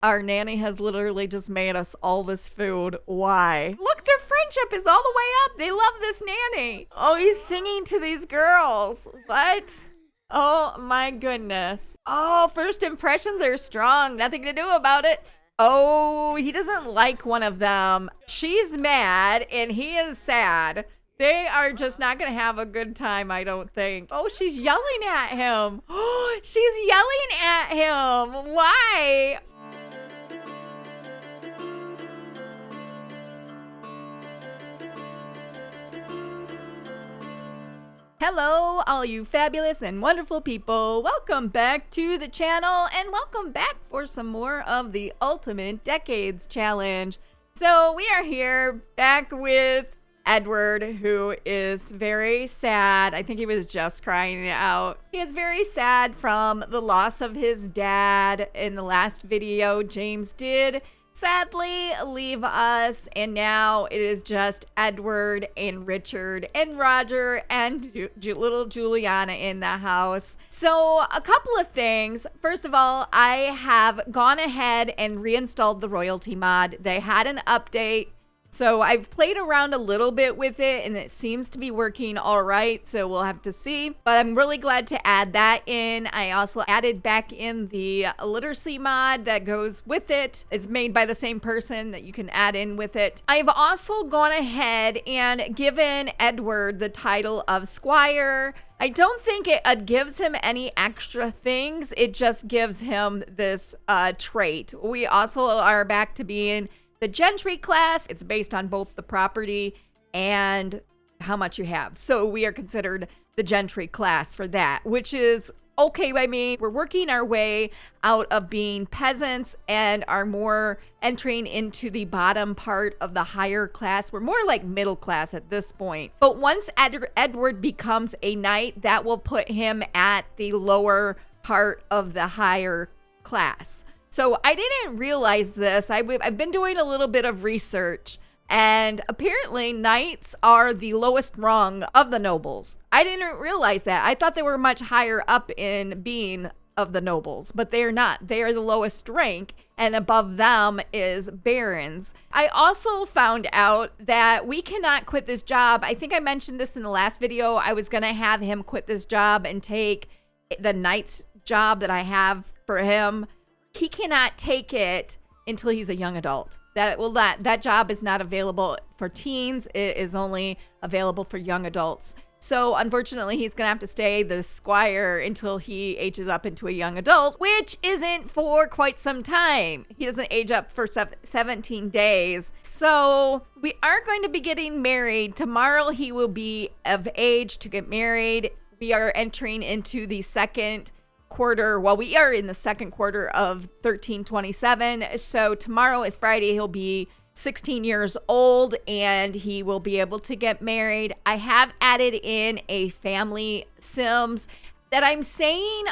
Our nanny has literally just made us all this food. Why? Look, their friendship is all the way up. They love this nanny. Oh, he's singing to these girls. What? Oh my goodness. Oh, first impressions are strong. Nothing to do about it. Oh, he doesn't like one of them. She's mad and he is sad. They are just not going to have a good time, I don't think. Oh, she's yelling at him. Oh, she's yelling at him. Why? Hello, all you fabulous and wonderful people. Welcome back to the channel and welcome back for some more of the Ultimate Decades Challenge. So we are here back with Edward, who is very sad. I think he was just crying it out. He is very sad from the loss of his dad. In the last video, James did sadly leave us, and now it is just Edward and Richard and Roger and little Juliana in the house. So a couple of things. First of all, I have gone ahead and reinstalled the royalty mod. They had an update, so I've played around a little bit with it and it seems to be working all right, so we'll have to see. But I'm really glad to add that in. I also added back in the literacy mod that goes with it. It's made by the same person that you can add in with it. I've also gone ahead and given Edward the title of Squire. I don't think it gives him any extra things. It just gives him this trait. We also are back to being the gentry class. It's based on both the property and how much you have. So we are considered the gentry class for that, which is okay by me. We're working our way out of being peasants and are more entering into the bottom part of the higher class. We're more like middle class at this point. But once Edward becomes a knight, that will put him at the lower part of the higher class. So I didn't realize this. I've been doing a little bit of research, and apparently knights are the lowest rung of the nobles. I didn't realize that. I thought they were much higher up in being of the nobles, but they are not. They are the lowest rank, and above them is barons. I also found out that we cannot quit this job. I think I mentioned this in the last video. I was going to have him quit this job and take the knight's job that I have for him. He cannot take it until he's a young adult. That job is not available for teens. It is only available for young adults. So unfortunately, he's gonna have to stay the squire until he ages up into a young adult, which isn't for quite some time. He doesn't age up for 17 days. So we are going to be getting married. Tomorrow he will be of age to get married. We are entering into the second quarter. Well, we are in the second quarter of 1327. So tomorrow is Friday. He'll be 16 years old and he will be able to get married. I have added in a family Sims that I'm saying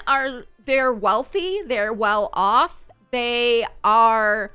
they're wealthy, they're well off, they are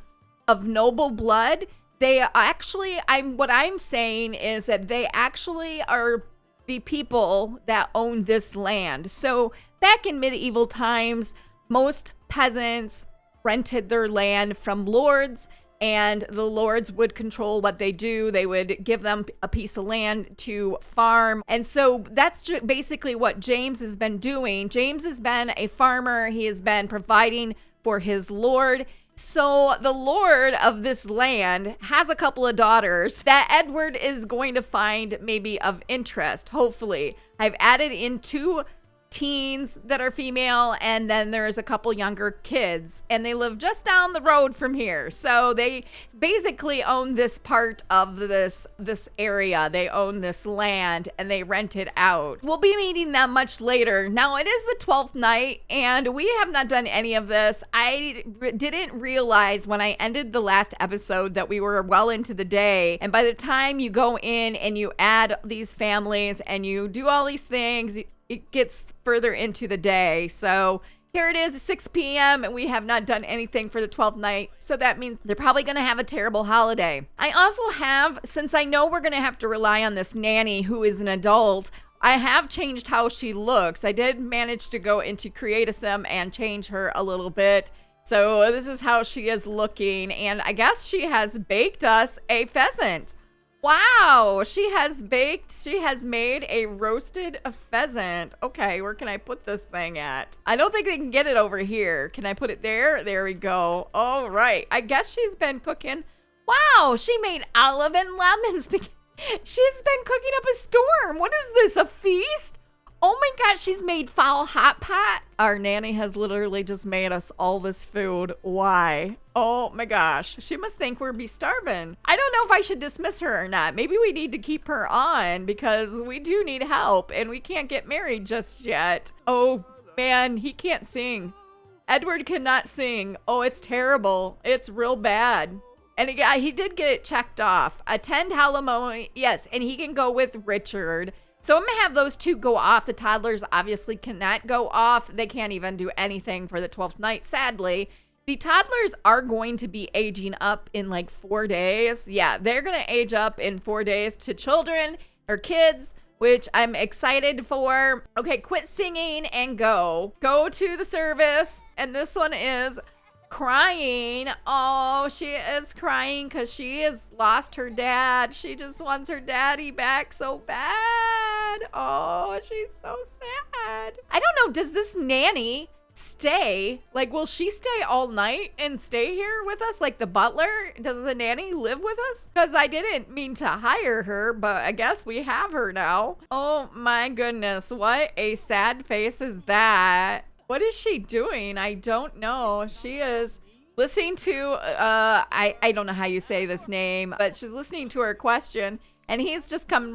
of noble blood. They actually, what I'm saying is that they actually are the people that own this land. So back in medieval times, most peasants rented their land from lords, and the lords would control what they do. They would give them a piece of land to farm. And so that's basically what James has been doing. James has been a farmer. He has been providing for his lord. So the lord of this land has a couple of daughters that Edward is going to find maybe of interest, hopefully. I've added in 2 teens that are female, and then there's a couple younger kids, and they live just down the road from here. So they basically own this part of this area. They own this land and they rent it out. We'll be meeting them much later. Now it is the 12th night and we have not done any of this. I didn't realize when I ended the last episode that we were well into the day, and by the time you go in and you add these families and you do all these things, it gets further into the day. So here it is, 6 p.m. and we have not done anything for the 12th night. So that means they're probably going to have a terrible holiday. I also have, since I know we're going to have to rely on this nanny who is an adult, I have changed how she looks. I did manage to go into Create a Sim and change her a little bit. So this is how she is looking. And I guess she has baked us a pheasant. Wow, she has made a roasted pheasant. Okay, where can I put this thing at? I don't think they can get it over here. Can I put it there? There we go. All right, I guess she's been cooking. Wow, she made olive and lemon spaghetti. She's been cooking up a storm. What is this, a feast? Oh my gosh, she's made fowl hot pot. Our nanny has literally just made us all this food. Why? Oh my gosh, she must think we're be starving. I don't know if I should dismiss her or not. Maybe we need to keep her on because we do need help and we can't get married just yet. Oh man, he can't sing. Edward cannot sing. Oh, it's terrible. It's real bad. And he did get it checked off. Attend alimony. Yes, and he can go with Richard. So I'm going to have those two go off. The toddlers obviously cannot go off. They can't even do anything for the 12th night, sadly. The toddlers are going to be aging up in like 4 days. Yeah, they're going to age up in 4 days to children or kids, which I'm excited for. Okay, quit singing and go. Go to the service. And this one is crying. Oh, she is crying because she has lost her dad. She just wants her daddy back so bad. Oh, she's so sad. I don't know. Does this nanny stay? Like, will she stay all night and stay here with us? Like the butler? Does the nanny live with us? Because I didn't mean to hire her, but I guess we have her now. Oh my goodness. What a sad face is that? What is she doing? I don't know. She is listening to, I don't know how you say this name, but she's listening to her question. And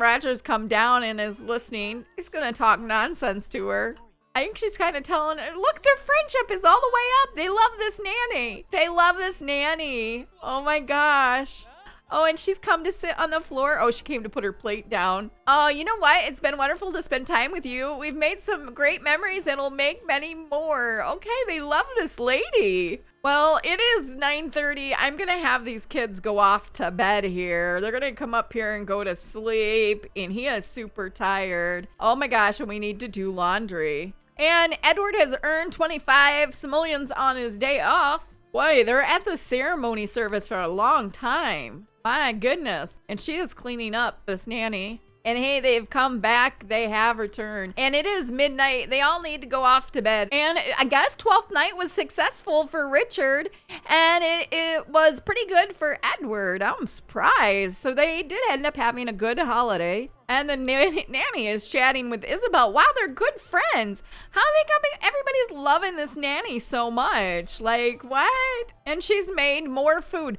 Roger's come down and is listening. He's going to talk nonsense to her. I think she's kind of telling her, look, their friendship is all the way up. They love this nanny. They love this nanny. Oh my gosh. Oh, and she's come to sit on the floor. Oh, she came to put her plate down. Oh, you know what? It's been wonderful to spend time with you. We've made some great memories and we'll make many more. Okay, they love this lady. Well, it is 9:30. I'm going to have these kids go off to bed here. They're going to come up here and go to sleep. And he is super tired. Oh my gosh, and we need to do laundry. And Edward has earned 25 simoleons on his day off. Boy, they're at the ceremony service for a long time. My goodness. And she is cleaning up, this nanny. And hey, they've come back. They have returned. And it is midnight. They all need to go off to bed. And I guess 12th night was successful for Richard. And it was pretty good for Edward. I'm surprised. So they did end up having a good holiday. And the nanny is chatting with Isabel. Wow, they're good friends. How are they coming? Everybody's loving this nanny so much. Like, what? And she's made more food.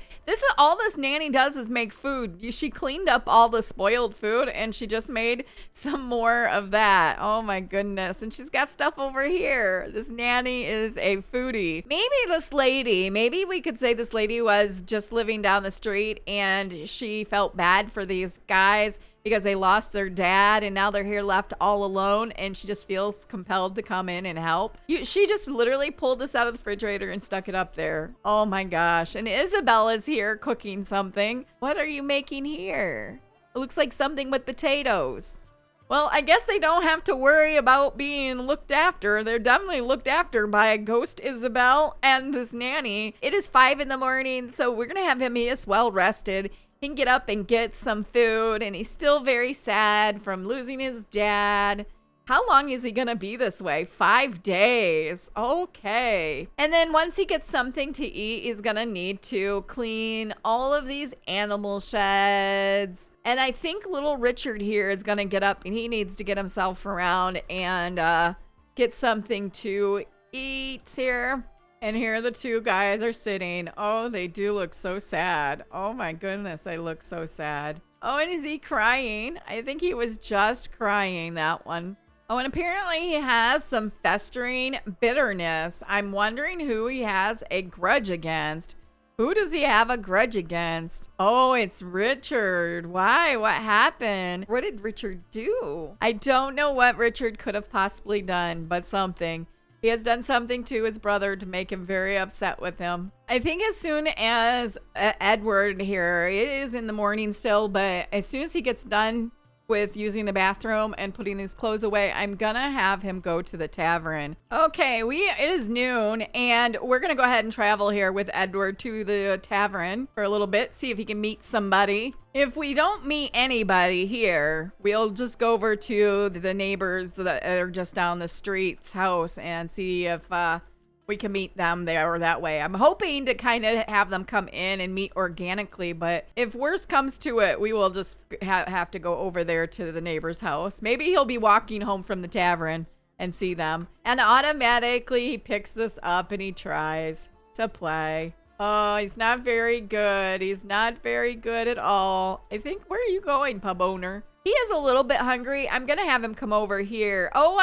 All this nanny does is make food. She cleaned up all the spoiled food and she just made some more of that. Oh my goodness. And she's got stuff over here. This nanny is a foodie. Maybe we could say this lady was just living down the street and she felt bad for these guys because they lost their dad and now they're here left all alone and she just feels compelled to come in and help. She just literally pulled this out of the refrigerator and stuck it up there. Oh my gosh. And Isabella's here cooking something. What are you making here? It looks like something with potatoes. Well, I guess they don't have to worry about being looked after. They're definitely looked after by a ghost Isabel and this nanny. It is 5 in the morning, so we're going to have him. He is well rested. He can get up and get some food, and he's still very sad from losing his dad. How long is he gonna be this way? 5 days. Okay. And then once he gets something to eat, he's gonna need to clean all of these animal sheds. And I think little Richard here is gonna get up and he needs to get himself around and get something to eat here. And here the two guys are sitting. Oh, they do look so sad. Oh my goodness, they look so sad. Oh, and is he crying? I think he was just crying, that one. Oh, and apparently he has some festering bitterness. I'm wondering who he has a grudge against. Who does he have a grudge against? Oh, it's Richard. Why? What happened? What did Richard do? I don't know what Richard could have possibly done, but something. He has done something to his brother to make him very upset with him. I think as soon as Edward here, it is in the morning still, but as soon as he gets done with using the bathroom and putting these clothes away, I'm gonna have him go to the tavern. Okay, it is noon, and we're gonna go ahead and travel here with Edward to the tavern for a little bit, see if he can meet somebody. If we don't meet anybody here, we'll just go over to the neighbors that are just down the street's house and see if we can meet them there or that way. I'm hoping to kind of have them come in and meet organically, but if worse comes to it, we will just have to go over there to the neighbor's house. Maybe he'll be walking home from the tavern and see them. And automatically he picks this up and he tries to play. Oh, he's not very good. He's not very good at all. I think, where are you going, pub owner? He is a little bit hungry. I'm gonna have him come over here. Oh,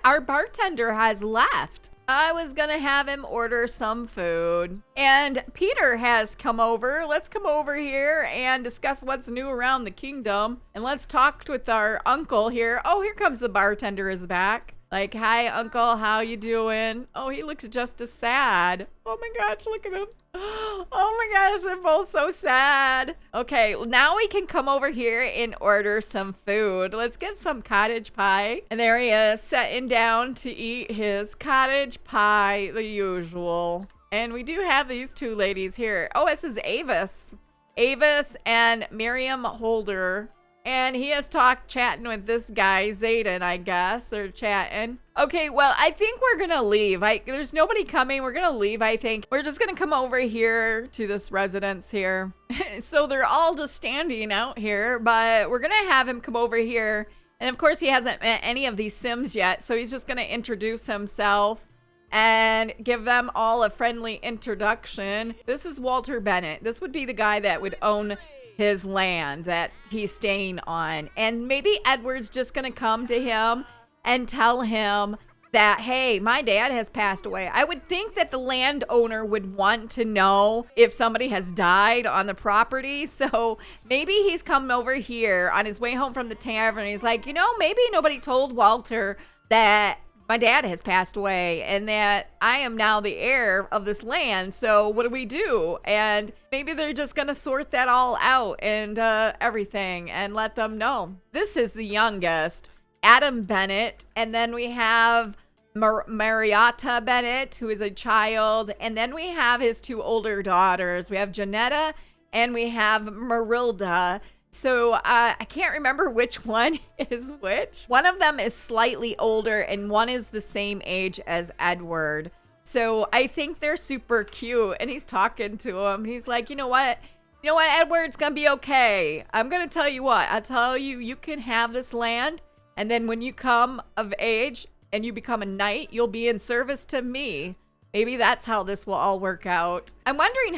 our bartender has left. I was gonna have him order some food. And Peter has come over. Let's come over here and discuss what's new around the kingdom. And let's talk with our uncle here. Oh, here comes the bartender is back. Like, hi, uncle, how you doing? Oh, he looks just as sad. Oh my gosh, look at him. Oh my gosh, they're both so sad. Okay, now we can come over here and order some food. Let's get some cottage pie. And there he is, sitting down to eat his cottage pie, the usual. And we do have these two ladies here. Oh, it says Avis. Avis and Miriam Holder. And he is chatting with this guy, Zayden, I guess. They're chatting. Okay, well, I think we're gonna leave. There's nobody coming. We're gonna leave, I think. We're just gonna come over here to this residence here. So they're all just standing out here, but we're gonna have him come over here. And of course, he hasn't met any of these Sims yet, so he's just gonna introduce himself and give them all a friendly introduction. This is Walter Bennett. This would be the guy that would own his land that he's staying on. And maybe Edward's just gonna come to him and tell him that, hey, my dad has passed away. I would think that the landowner would want to know if somebody has died on the property. So maybe he's come over here on his way home from the tavern. He's like, you know, maybe nobody told Walter that my dad has passed away and that I am now the heir of this land. So what do we do? And maybe they're just going to sort that all out and everything and let them know. This is the youngest, Adam Bennett. And then we have Marietta Bennett, who is a child. And then we have his two older daughters. We have Janetta and we have Marilda. So I can't remember which one is which. One of them is slightly older and one is the same age as Edward. So I think they're super cute. And he's talking to him. He's like, you know what? You know what, Edward? It's going to be okay. I'm going to tell you what. I'll tell you, you can have this land. And then when you come of age and you become a knight, you'll be in service to me. Maybe that's how this will all work out. I'm wondering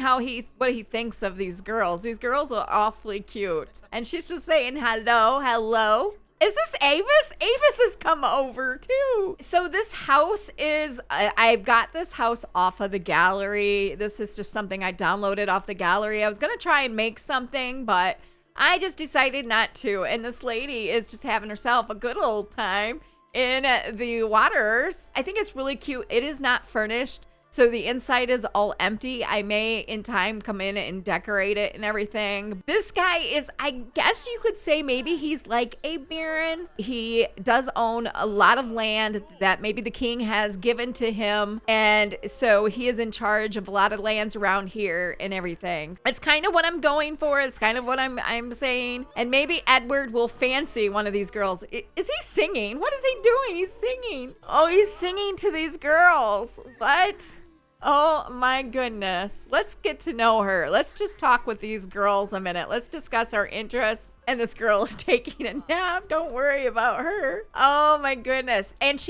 what he thinks of these girls. These girls are awfully cute. And she's just saying hello, hello. Is this Avis? Avis has come over too. So this house is, I've got this house off of the gallery. This is just something I downloaded off the gallery. I was gonna try and make something, but I just decided not to. And this lady is just having herself a good old time in the waters. I think it's really cute. It is not furnished, so the inside is all empty. I may in time come in and decorate it and everything. This guy is, I guess you could say maybe he's like a baron. He does own a lot of land that maybe the king has given to him, and so he is in charge of a lot of lands around here and everything. It's kind of what I'm going for. It's kind of what I'm saying. And maybe Edward will fancy one of these girls. Is he singing? What is he doing? He's singing. Oh, he's singing to these girls. What? Oh my goodness. Let's get to know her. Let's just talk with these girls a minute. Let's discuss our interests. And this girl is taking a nap. Don't worry about her. Oh my goodness. And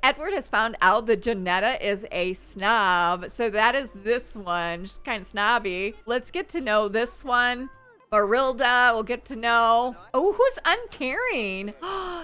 Edward has found out that Janetta is a snob. So that is this one. She's kind of snobby. Let's get to know this one. Marilda, we'll get to know. Oh, who's uncaring?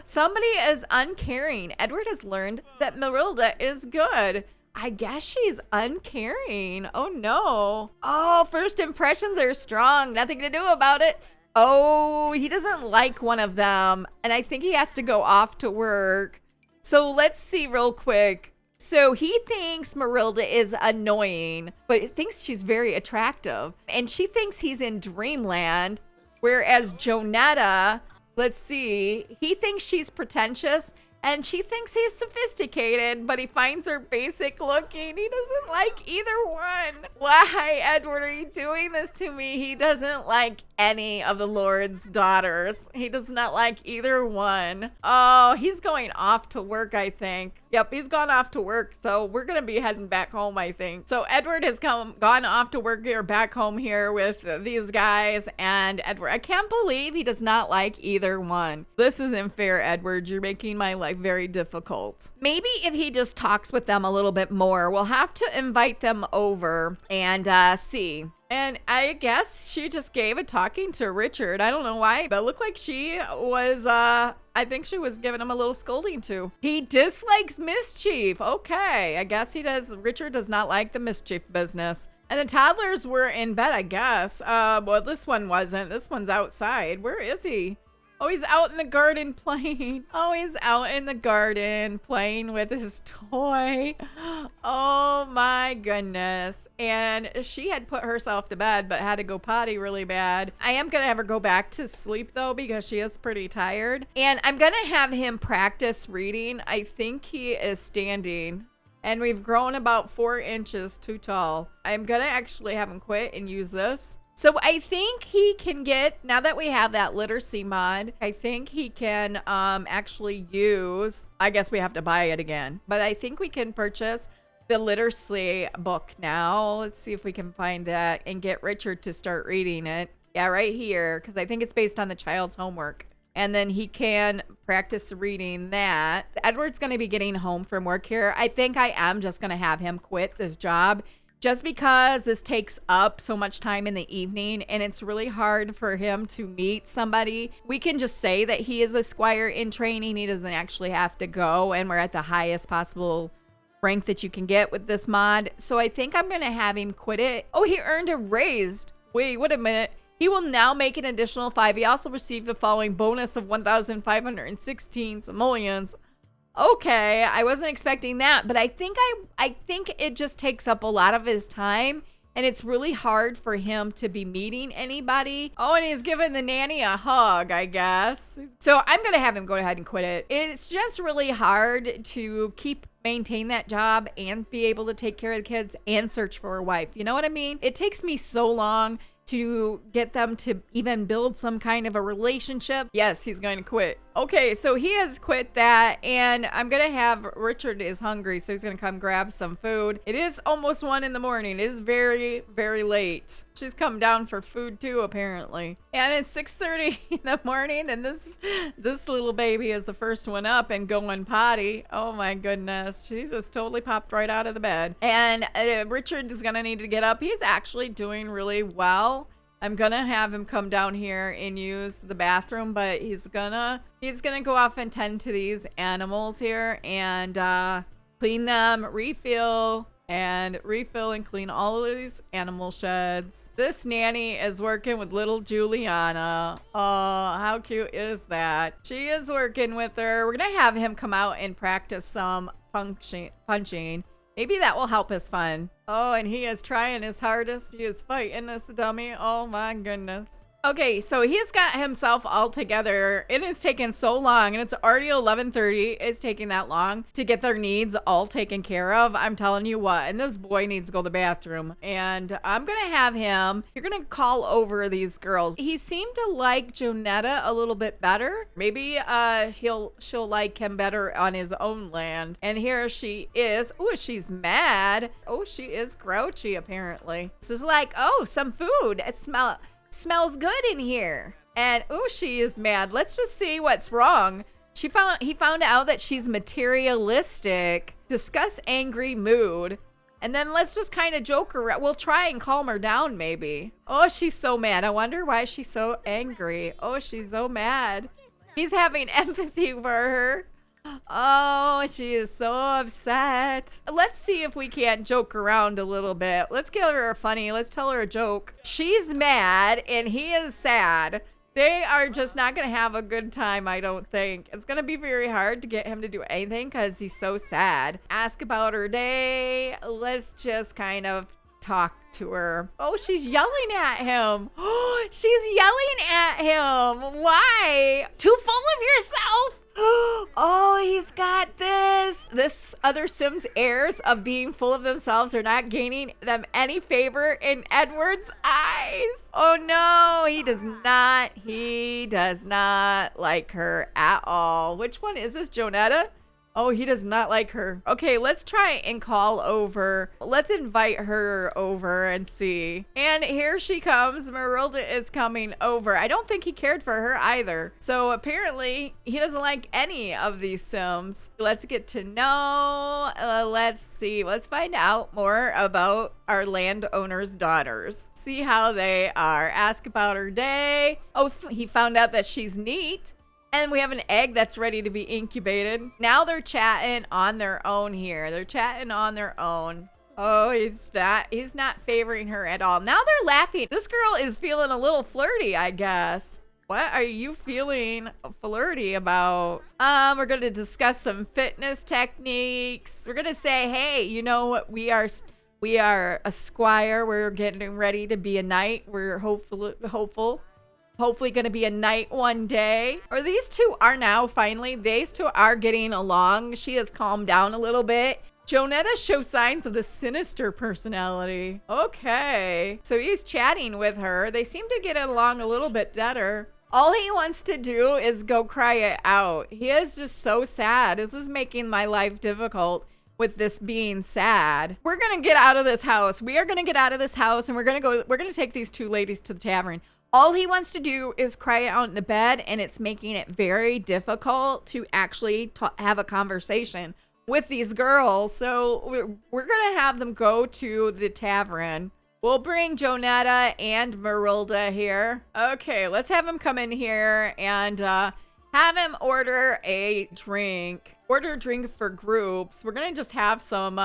Somebody is uncaring. Edward has learned that Marilda is good. I guess she's uncaring. Oh no. Oh, first impressions are strong. Nothing to do about it. Oh, he doesn't like one of them. And I think he has to go off to work. So let's see real quick. So he thinks Marilda is annoying, but he thinks she's very attractive. And she thinks he's in dreamland. Whereas Jonetta Let's see. He thinks she's pretentious and she thinks he's sophisticated, but he finds her basic looking. He doesn't like either one. Why, Edward, are you doing this to me? He doesn't like any of the Lord's daughters. He does not like either one. Oh, he's going off to work, I think. Yep, he's gone off to work, so we're gonna be heading back home, I think. So Edward has gone off to work here, back home here with these guys, and Edward, I can't believe he does not like either one. This isn't fair, Edward. You're making my life very difficult. Maybe if he just talks with them a little bit more, we'll have to invite them over and see. And I guess she just gave a talking to Richard. I don't know why, but it looked like she was, I think she was giving him a little scolding too. He dislikes mischief. Okay, I guess he does. Richard does not like the mischief business. And the toddlers were in bed, I guess. Well, this one wasn't. This one's outside. Where is he? Oh, he's out in the garden playing. Oh, he's out in the garden playing with his toy. Oh my goodness. And she had put herself to bed, but had to go potty really bad. I am going to have her go back to sleep though, because she is pretty tired. And I'm going to have him practice reading. I think he is standing. And we've grown about 4 inches too tall. I'm going to actually have him quit and use this. So I think he can get, now that we have that literacy mod, I think he can actually use, I guess we have to buy it again, but I think we can purchase the literacy book now. Let's see if we can find that and get Richard to start reading it. Yeah, right here, because I think it's based on the child's homework. And then he can practice reading that. Edward's going to be getting home from work here. I think I am just going to have him quit this job, just because this takes up so much time in the evening and it's really hard for him to meet somebody. We can just say that he is a squire in training. He doesn't actually have to go, and we're at the highest possible rank that you can get with this mod. So I think I'm going to have him quit it. Oh, he earned a raise. Wait a minute. He will now make an additional 5. He also received the following bonus of 1,516 simoleons. Okay, I wasn't expecting that, but I think it just takes up a lot of his time, and it's really hard for him to be meeting anybody. Oh, and he's giving the nanny a hug, I guess. So I'm gonna have him go ahead and quit it. It's just really hard to maintain that job and be able to take care of the kids and search for a wife. You know what I mean? It takes me so long to get them to even build some kind of a relationship. Yes, he's going to quit. Okay, so he has quit that, and I'm gonna have Richard is hungry, so he's gonna come grab some food. It is almost 1 in the morning. It is very, very late. She's come down for food too, apparently. And it's 6:30 in the morning, and this little baby is the first one up and going potty. Oh my goodness, she just totally popped right out of the bed. And Richard is gonna need to get up. He's actually doing really well. I'm gonna have him come down here and use the bathroom, but he's gonna go off and tend to these animals here and clean them, refill and clean all of these animal sheds. This nanny is working with little Juliana. Oh, how cute is that? She is working with her. We're gonna have him come out and practice some punching. Maybe that will help his fun. Oh, and he is trying his hardest. He is fighting this dummy. Oh my goodness. Okay, so he's got himself all together. It has taken so long, and it's already 11:30. It's taking that long to get their needs all taken care of. I'm telling you what, and this boy needs to go to the bathroom. And I'm gonna have him, you're gonna call over these girls. He seemed to like Jonetta a little bit better. Maybe she'll like him better on his own land. And here she is. Oh, she's mad. Oh, she is grouchy apparently. This is like, oh, some food. It smells good in here. And oh, she is mad. Let's just see what's wrong. He found out that she's materialistic. Discuss angry mood. And then let's just kind of joke around. We'll try and calm her down maybe. Oh, she's so mad. I wonder why she's so angry. Oh, she's so mad. He's having empathy for her. Oh, she is so upset. Let's see if we can't joke around a little bit. Let's get her funny. Let's tell her a joke. She's mad and he is sad. They are just not going to have a good time, I don't think. It's going to be very hard to get him to do anything because he's so sad. Ask about her day. Let's just kind of talk to her. Oh, she's yelling at him. Oh, she's yelling at him. Why? Too full of yourself. Oh, he's got this. This other Sim's heirs of being full of themselves are not gaining them any favor in Edward's eyes. Oh no, he does not. He does not like her at all. Which one is this, Jonetta? Oh, he does not like her. Okay, let's try and call over. Let's invite her over and see. And here she comes. Marilda is coming over. I don't think he cared for her either. So apparently he doesn't like any of these Sims. Let's get to know. Let's see. Let's find out more about our landowner's daughters. See how they are. Ask about her day. Oh, he found out that she's neat. And we have an egg that's ready to be incubated. Now they're chatting on their own here. They're chatting on their own. Oh, he's not favoring her at all. Now they're laughing. This girl is feeling a little flirty, I guess. What are you feeling flirty about? We're going to discuss some fitness techniques. We're going to say, hey, you know what? We are a squire. We're getting ready to be a knight. We're hopefully going to be a knight one day. Or these two are now finally. These two are getting along. She has calmed down a little bit. Jonetta shows signs of the sinister personality. Okay. So he's chatting with her. They seem to get along a little bit better. All he wants to do is go cry it out. He is just so sad. This is making my life difficult with this being sad. We're going to get out of this house. We are going to get out of this house and we're going to take these two ladies to the tavern. All he wants to do is cry it out in the bed, and it's making it very difficult to actually have a conversation with these girls. So we're going to have them go to the tavern. We'll bring Jonetta and Marilda here. Okay, let's have him come in here and have him order a drink. Order a drink for groups. We're gonna just have some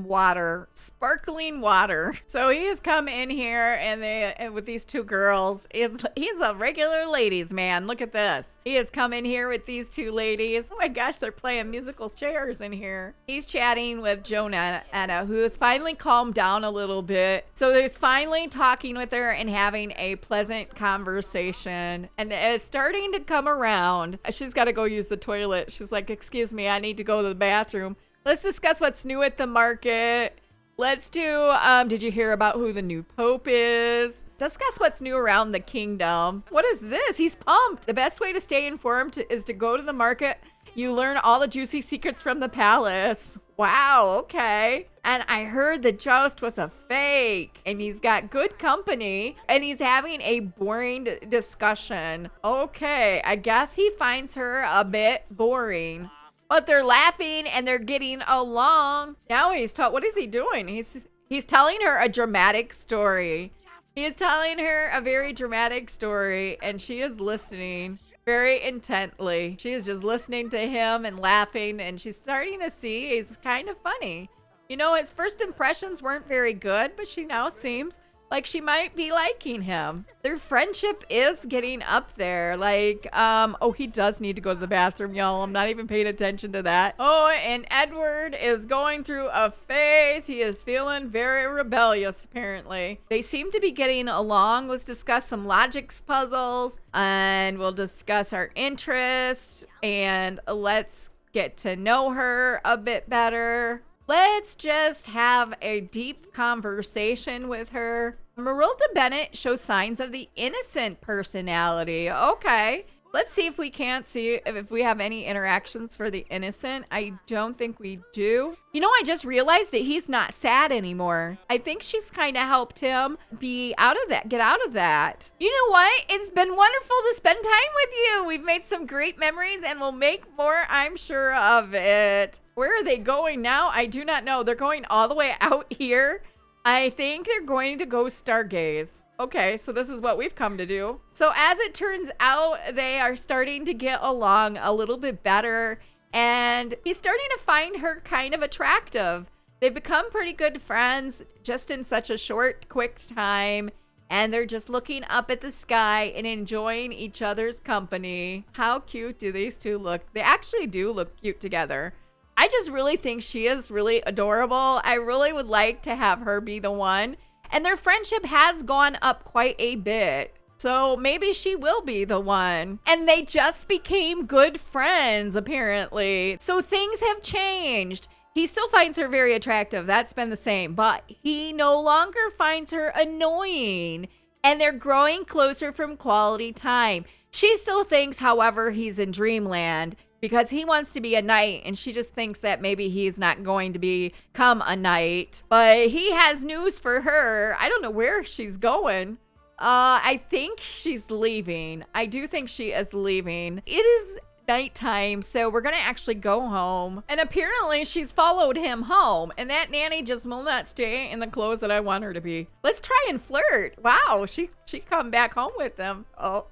water, sparkling water. So he has come in here and with these two girls. He's a regular ladies man. Look at this. He has come in here with these two ladies. Oh my gosh, they're playing musical chairs in here. He's chatting with Jonetta, who has finally calmed down a little bit. So he's finally talking with her and having a pleasant conversation. And it's starting to come around. She's got to go use the toilet. She's like, excuse me, I need to go to the bathroom. Let's discuss what's new at the market. Let's do, did you hear about who the new pope is? Discuss what's new around the kingdom. What is this? He's pumped. The best way to stay informed is to go to the market. You learn all the juicy secrets from the palace. Wow, okay. And I heard the joust was a fake. And he's got good company. And he's having a boring discussion. Okay, I guess he finds her a bit boring. But they're laughing and they're getting along. Now what is he doing? He's telling her a dramatic story. He is telling her a very dramatic story, and she is listening very intently. She is just listening to him and laughing, and she's starting to see he's kind of funny. You know, his first impressions weren't very good, but she now seems like she might be liking him. Their friendship is getting up there. Like, oh, he does need to go to the bathroom, y'all. I'm not even paying attention to that. Oh, and Edward is going through a phase. He is feeling very rebellious, apparently. They seem to be getting along. Let's discuss some logic puzzles, and we'll discuss our interests, and let's get to know her a bit better. Let's just have a deep conversation with her. Marilda Bennett shows signs of the innocent personality. Okay. Let's see if we can't see if we have any interactions for the innocent. I don't think we do. You know, I just realized that he's not sad anymore. I think she's kind of helped him get out of that. You know what? It's been wonderful to spend time with you. We've made some great memories and we'll make more, I'm sure of it. Where are they going now? I do not know. They're going all the way out here. I think they're going to go stargaze. Okay, so this is what we've come to do. So as it turns out, they are starting to get along a little bit better, and he's starting to find her kind of attractive. They've become pretty good friends just in such a short, quick time, and they're just looking up at the sky and enjoying each other's company. How cute do these two look? They actually do look cute together. I just really think she is really adorable. I really would like to have her be the one. And their friendship has gone up quite a bit. So maybe she will be the one. And they just became good friends, apparently. So things have changed. He still finds her very attractive. That's been the same. But he no longer finds her annoying. And they're growing closer from quality time. She still thinks, however, he's in dreamland because he wants to be a knight. And she just thinks that maybe he's not going to become a knight. But he has news for her. I don't know where she's going. I think she's leaving. I do think she is leaving. It is nighttime, so we're gonna actually go home. And apparently she's followed him home, and that nanny just will not stay in the clothes that I want her to be. Let's try and flirt. Wow, she come back home with them. Oh,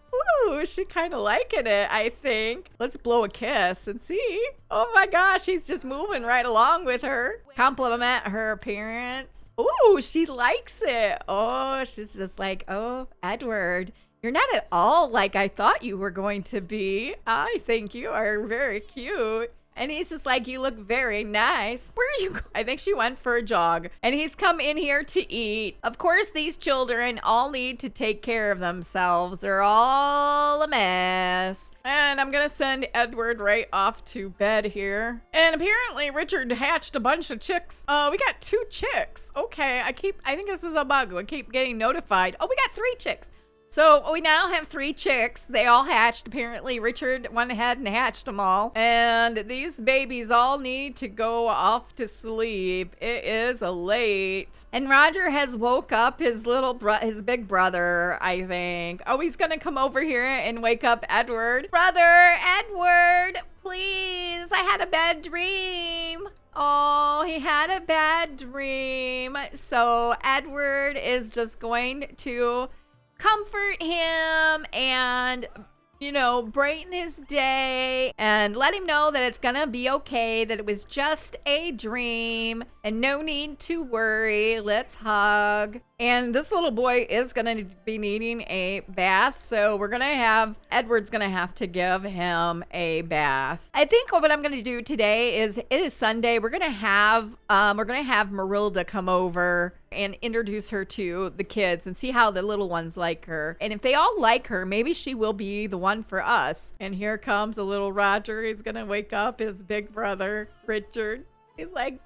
ooh, she kind of liking it, I think. Let's blow a kiss and see. Oh my gosh, he's just moving right along with her. Compliment her appearance. Ooh, she likes it. Oh, she's just like, oh, Edward, you're not at all like I thought you were going to be. I think you are very cute. And he's just like, you look very nice. Where are you going? I think she went for a jog. And he's come in here to eat. Of course, these children all need to take care of themselves. They're all a mess. And I'm gonna send Edward right off to bed here. And apparently Richard hatched a bunch of chicks. We got 2 chicks. Okay, I think this is a bug. I keep getting notified. Oh, we got 3 chicks. So we now have 3 chicks. They all hatched. Apparently Richard went ahead and hatched them all. And these babies all need to go off to sleep. It is late. And Roger has woke up his his big brother, I think. Oh, he's gonna come over here and wake up Edward. Brother, Edward, please. I had a bad dream. Oh, he had a bad dream. So Edward is just going to comfort him and, you know, brighten his day and let him know that it's gonna be okay, that it was just a dream and no need to worry. Let's hug. And this little boy is gonna be needing a bath, so Edward's gonna have to give him a bath. I think what I'm gonna do today is, it is Sunday. We're gonna have Marilda come over and introduce her to the kids and see how the little ones like her. And if they all like her, maybe she will be the one for us. And here comes a little Roger. He's gonna wake up his big brother, Richard. He's like,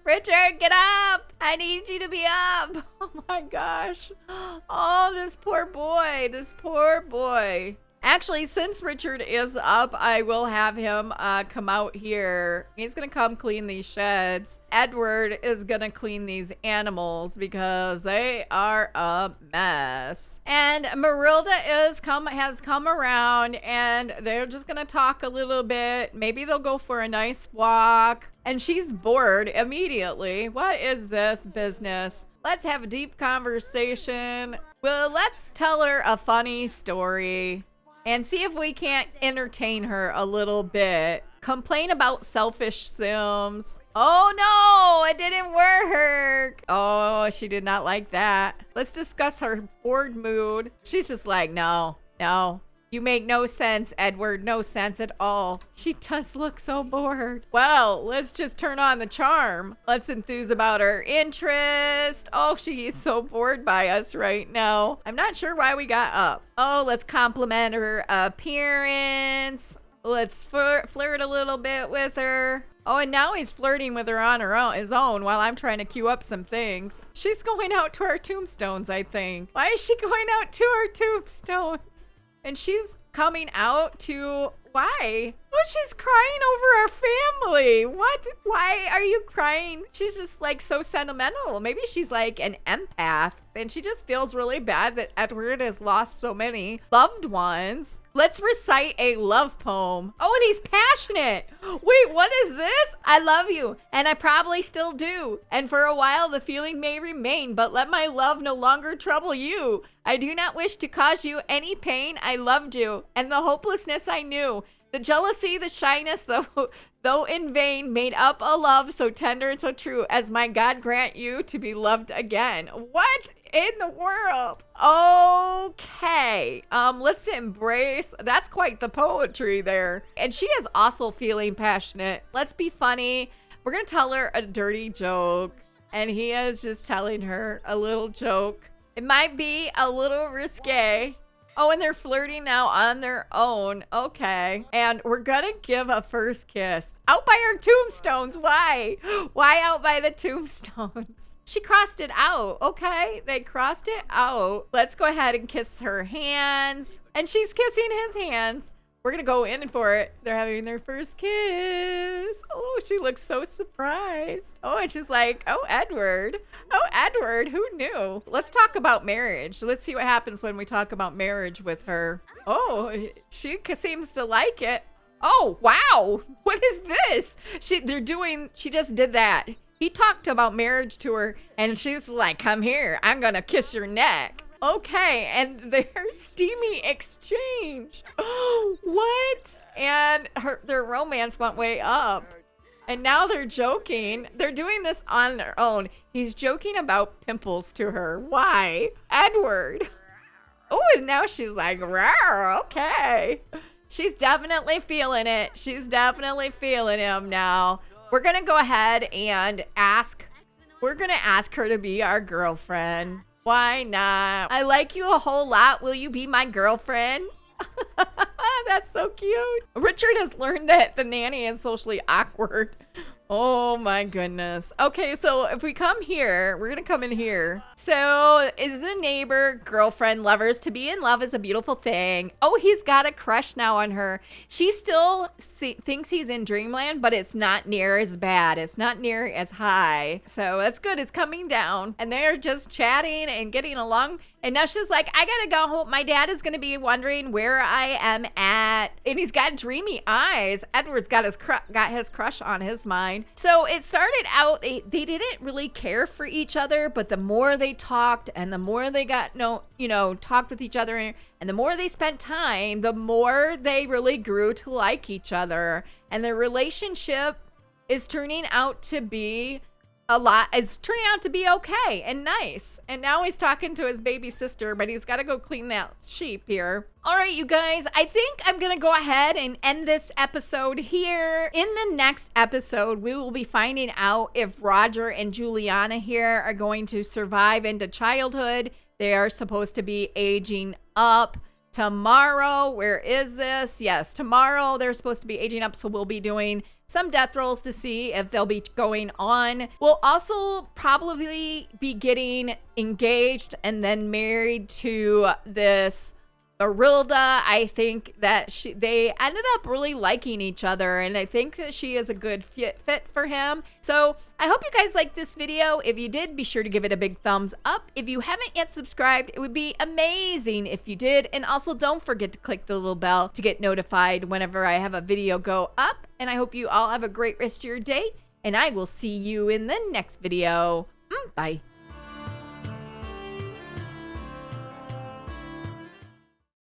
Richard, get up! I need you to be up! Oh my gosh. Oh, this poor boy. This poor boy. Actually, since Richard is up, I will have him come out here. He's gonna come clean these sheds. Edward is gonna clean these animals because they are a mess. And Marilda has come around, and they're just gonna talk a little bit. Maybe they'll go for a nice walk. And she's bored immediately. What is this business? Let's have a deep conversation. Well, let's tell her a funny story and see if we can't entertain her a little bit. Complain about selfish Sims. Oh no, it didn't work. Oh, she did not like that. Let's discuss her bored mood. She's just like, no. You make no sense, Edward. No sense at all. She does look so bored. Well, let's just turn on the charm. Let's enthuse about her interest. Oh, she is so bored by us right now. I'm not sure why we got up. Oh, let's compliment her appearance. Let's flirt a little bit with her. Oh, and now he's flirting with her on his own while I'm trying to queue up some things. She's going out to our tombstones, I think. Why is she going out to our tombstones? And she's coming out to, why? Oh, she's crying over our family. What? Why are you crying? She's just like so sentimental. Maybe she's like an empath and she just feels really bad that Edward has lost so many loved ones. Let's recite a love poem. Oh, and he's passionate. Wait, what is this? I love you, and I probably still do. And for a while the feeling may remain, but let my love no longer trouble you. I do not wish to cause you any pain. I loved you, and the hopelessness I knew. The jealousy, the shyness, the though in vain, made up a love so tender and so true as my God grant you to be loved again. What in the world? Okay. Let's embrace. That's quite the poetry there. And she is also feeling passionate. Let's be funny. We're going to tell her a dirty joke. And he is just telling her a little joke. It might be a little risque. Oh, and they're flirting now on their own. Okay. And we're gonna give a first kiss. Out by our tombstones. Why? Why out by the tombstones? She crossed it out. Okay. They crossed it out. Let's go ahead and kiss her hands. And she's kissing his hands. We're gonna go in for it. They're having their first kiss. Oh, she looks so surprised. Oh, and she's like, oh, Edward. Oh, Edward, who knew? Let's talk about marriage. Let's see what happens when we talk about marriage with her. Oh, she seems to like it. Oh, wow. What is this? She just did that. He talked about marriage to her, and she's like, come here. I'm gonna kiss your neck. Okay, and their steamy exchange. What? And their romance went way up. And now they're joking. They're doing this on their own. He's joking about pimples to her. Why? Edward. Oh, and now she's like, rawr, okay. She's definitely feeling it. She's definitely feeling him now. We're going to go ahead and ask. We're going to ask her to be our girlfriend. Why not? I like you a whole lot. Will you be my girlfriend? That's so cute. Richard has learned that the nanny is socially awkward. Oh my goodness. Okay, so if we come here, we're gonna come in here. So is the neighbor, girlfriend, lovers? To be in love is a beautiful thing. Oh, he's got a crush now on her. She still thinks he's in dreamland, but it's not near as bad. It's not near as high. So that's good. It's coming down. And they're just chatting and getting along. And now she's like, I gotta go home. My dad is gonna be wondering where I am at. And he's got dreamy eyes. Edward's got his crush on his mind. So it started out, they didn't really care for each other, but the more they talked and the more they got talked with each other and the more they spent time, the more they really grew to like each other. And their relationship is turning out to be it's turning out to be okay and nice. And now he's talking to his baby sister, but he's got to go clean that sheep here. All right, you guys, I think I'm going to go ahead and end this episode here. In the next episode, we will be finding out if Roger and Juliana here are going to survive into childhood. They are supposed to be aging up. Tomorrow, where is this? Yes, tomorrow they're supposed to be aging up, so we'll be doing some death rolls to see if they'll be going on. We'll also probably be getting engaged and then married to this Arilda. I think that they ended up really liking each other, and I think that she is a good fit for him. So I hope you guys liked this video. If you did, be sure to give it a big thumbs up. If you haven't yet subscribed, it would be amazing if you did. And also don't forget to click the little bell to get notified whenever I have a video go up. And I hope you all have a great rest of your day, and I will see you in the next video. Bye.